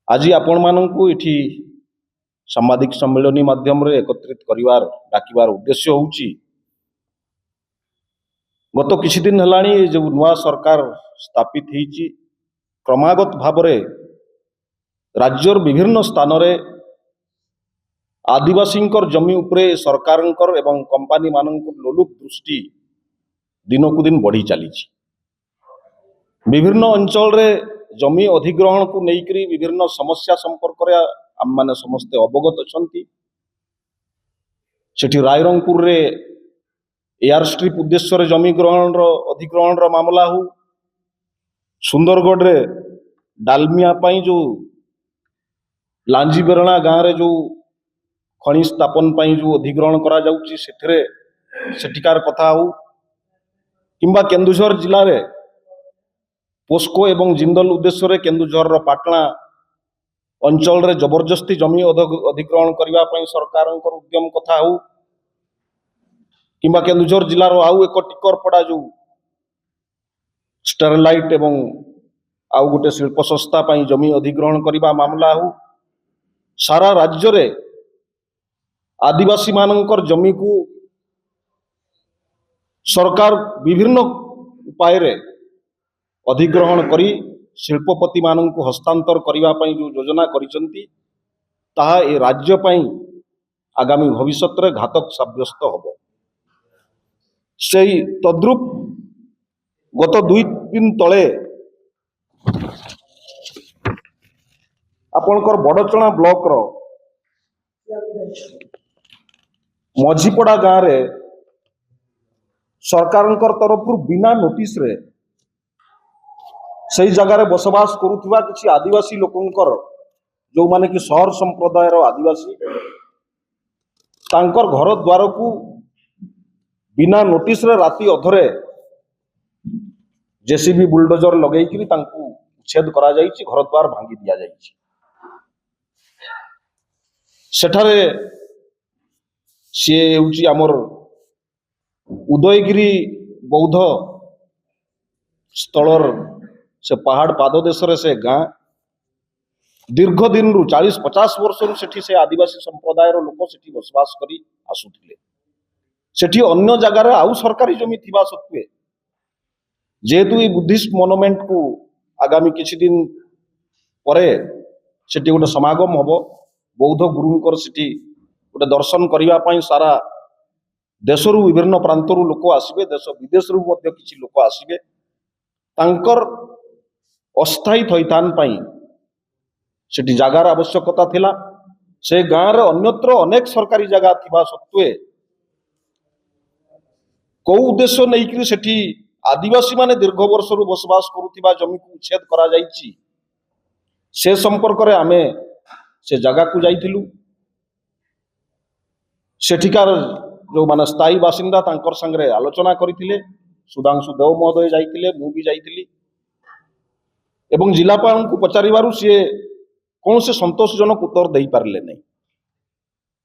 आज आपण मानू इठी साम्बादिक सम्मेलन माध्यम एकत्रित करिवार डाकिबार उद्देश्य होउची गत किछि दिन हलाणी जो नुआ सरकार स्थापित होइची क्रमागत भावरे राज्यर विभिन्न स्थान रे आदिवासींकर जमी उपरे सरकारंकर एवं कंपनी मानक लोलुप दृष्टि दिनकु दिन बढ़ी चली विभिन्न अंचल रे जमी अधिग्रहण को लेकर विभिन्न समस्या संपर्क रे आम माने समस्ते अवगत अछंती। सेठी रायरंगपुर रे एयर स्ट्रिप उद्देश्य रे जमी ग्रहण अधिग्रहण रो मामला हो, सुंदरगढ़ रे डालमिया पाई जो लांजी बेरणा गाँव रे जो खनि स्थापन पाई जो अधिग्रहण करा जाउची सेठरे सेठिकार कथा हो, किंबा केन्दुझर जिला रे पोस्को एवं जिंदल उद्देश्य रे केन्दुझर रो पाटना अंचल रे जबरदस्ती जमी अधिग्रहण करबा पई सरकारंकर उद्यम कथा हो, किंबा केन्दुझर जिला रो आउ एक टिकर पड़ा जो स्टरलाइट एवं आउ गोटे शिल्प संस्था पई जमी अधिग्रहण करबा मामला हो। सारा राज्य रे आदिवासी मानकर जमी को सरकार विभिन्न उपाय रे अधिग्रहण करी शिल्पपति मानक हस्तांतर करबा पई जो योजना करिसंती ताहा ए राज्य पई आगामी भविष्य रे घातक साब्यस्त होबो। सेही तद्रुप गत 2 दिन तले आपणकर बड़चणा ब्लॉक रो मझीपड़ा गाँव रे सरकारंकर तरफ बिना नोटिस रे सही जगह रे बसवास करुवा किसी आदिवासी लोकंकर जो माने कि शहर संप्रदाय रो आदिवासी तांकर घर द्वार को बिना नोटिस रे राति अधरे जेसीबी बुलडोजर लगेई कि तांकु उच्छेद करा जाइछि, घर द्वार भांगी दिया जाइछि। सेठारे सी होउछि आमर उदयगिरी बौद्ध स्थलर से पहाड़ पाददेश से गाँ दीर्घ दिन 40-50 वर्ष सेठी से आदिवासी संप्रदाय लोक सेठी बसवास करी आसुथिले। सेठी अन्य जगार आउ सरकारी जमी थिबा सत्वे जेहेतु ये बुद्धिस्ट मोनुमेंट को आगामी किछि दिन परे सेठी गोटे समागम हबो, बौद्ध गुरुंकर सेठी गोटे दर्शन करिवा पई सारा देशरु विभिन्न प्रांतरु लोक आसिबे, देश विदेशरु मध्य किछि लोक आसिबे। तांकर अस्थायी थैथान पाई सेठी जगार आवश्यकता थिला। से गाँव रे अन्यत्र अनेक सरकारी जगह थिबा सत्वे को उद्देश्य नहीं कि सेठी आदिवासी माने दीर्घ वर्षरु बसवास करुथिबा जमी को उच्छेद करा जाइछि, से संपर्क रे आमे से जगह को जाइथिलु। सेठिकार जो माने स्थायी बासिंदा तांकर संगे आलोचना करिथिले, सुधांशु देव महोदय जाइथिले, मु भी जाइथिली एवं जिलापाल को पचारिबारु सी कौन से संतोषजनक उत्तर दे पारे नहीं।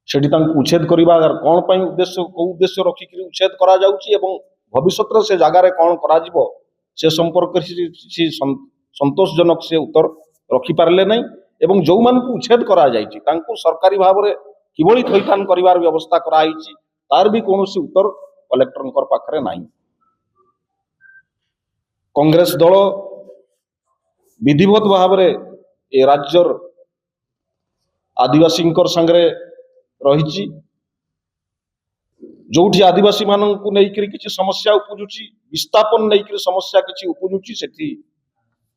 सेठी तांकु उच्छेद करिबा कौन पाई उद्देश्य को उद्देश्य रखिक उच्छेद करा जाउची एवं भविष्य से जगार कौन करा जिवो से संपर्क संतोषजनक से उत्तर रखि पारले नहीं। एवं जो मान को उच्छेद करा जाइची तांकु सरकारी भाव रे किबळी थैथान करिवार व्यवस्था करा आइची तार भी कौन से उत्तर कलेक्टर पाखरे नहीं। कांग्रेस दल विधिवत भाव रे ए राज्यर आदिवासी संगे रही जोठी आदिवासी मानन को लेकर किसी समस्या उपजुची, विस्थापन लेकर समस्या किसी उपजुची, सेठी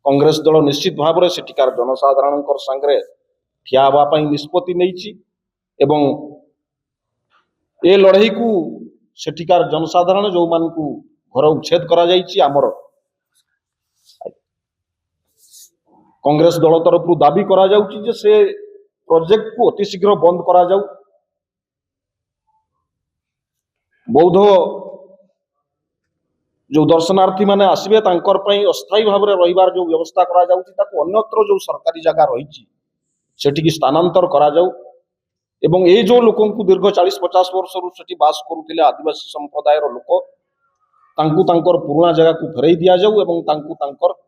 कांग्रेस दल निश्चित भाव रे सेठिकार जनसाधारण संगे ठिया हवा पई निष्पत्ति नैछि एवं ए लड़ाई को सेठिकार जनसाधारण जो मान को घर उच्छेद करा जाइछि आमर कांग्रेस दल तरफ दाबी करा जाउछि जे से प्रोजेक्ट को अति शीघ्र बंद करा जाउ। बौद्ध जो दर्शनार्थी माने आसिबे तांकर पई अस्थायी भाव रे रहिबार जो व्यवस्था करा जाउछि ताको अन्यत्र जो सरकारी जगह रहिछि सेठी की स्थानांतर करा जाउ एवं ए जो लोकों को दीर्घ 40-50 वर्ष रु सेठी बास करुथिले आदिवासी संप्रदाय रो लोक तांकु तांकर पुराना जगह को फेरई दिया जाउ एवं तांकु तांकर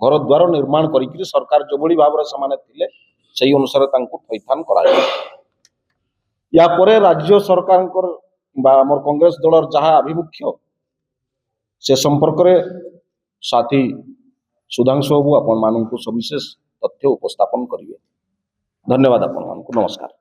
घर द्वार निर्माण करी सरकार जो भली भाव से थिले सही अनुसार तांको थैथान करा या परे राज्य सरकार आमर कांग्रेस दलर जहाँ आभिमुख्य से संपर्क रे साथी सुधांशु बाबू आपण मानक सविशेष तथ्य उपस्थापन करेंगे। धन्यवाद आपण मानक, नमस्कार।